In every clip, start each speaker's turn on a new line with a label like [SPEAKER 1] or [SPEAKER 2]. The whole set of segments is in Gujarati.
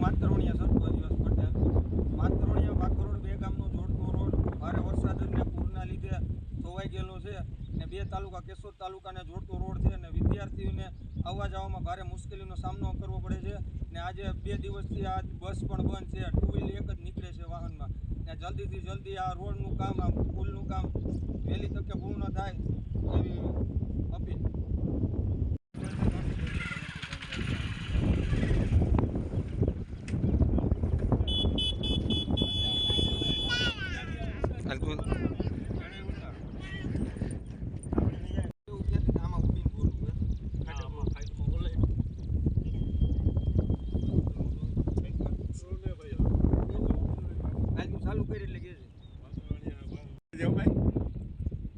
[SPEAKER 1] માતરોણીયા સરપંચ યશ પટેલ. માતરોણીયા ભાખરોડ બે ગામનો જોડતો રોડ ભારે વરસાદ અને પૂરના લીધે ધોવાઈ ગયેલો છે ને બે તાલુકા કેશોદ તાલુકાને જોડતો રોડ છે અને વિદ્યાર્થીઓને આવવા જવામાં ભારે મુશ્કેલીનો સામનો કરવો પડે છે ને આજે 2 દિવસથી આ બસ પણ બંધ છે. ટુ વ્હીલ એક જ નીકળે છે વાહનમાં ને જલ્દીથી જલ્દી આ રોડનું કામ, આ પુલનું કામ વહેલી તકે પૂર્ણ થાય એવી અપીલ.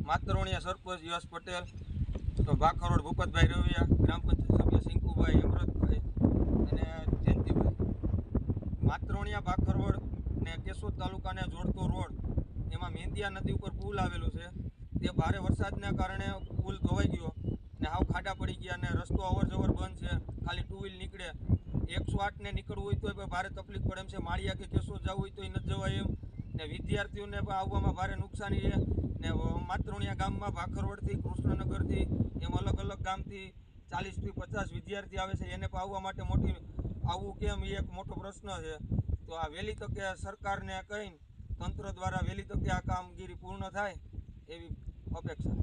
[SPEAKER 1] માતરોણીયા સરપંચ યશ પટેલ, ભાખરોડ ભૂપતભાઈ રવિયા, ગ્રામ પંચાયત સભ્ય સિંકુભાઈ, અમૃતભાઈ અને જયંતિભાઈ. માતરોણીયા ભાખરોડ ને કેશોદ તાલુકાને જોડતો રોડ, એમાં મેંદિયા નદી ઉપર પુલ આવેલું છે. તે ભારે વરસાદના કારણે પુલ ધોવાઈ ગયો ને હાવ ખાડા પડી ગયા ને રસ્તો અવર જવર બંધ છે. ખાલી ટુ વ્હીલ નીકળે. 108 ને નીકળવું હોય તો ભારે તકલીફ પડે એમ છે. માળિયા કે કેશોદ જવું હોય તો એ નથી જવાય એમ ને વિદ્યાર્થીઓને પણ આવવામાં ભારે નુકસાની છે ને માતરોણીયા ગામમાં ભાખરવડથી, કૃષ્ણનગરથી એમ અલગ અલગ ગામથી 40 થી 50 વિદ્યાર્થી આવે છે. એને પણ આવવા માટે આવવું કેમ એ એક મોટો પ્રશ્ન છે. તો આ વહેલી તકે સરકારને કહીને તંત્ર દ્વારા વહેલી તકે આ કામગીરી પૂર્ણ થાય એવી અપેક્ષા.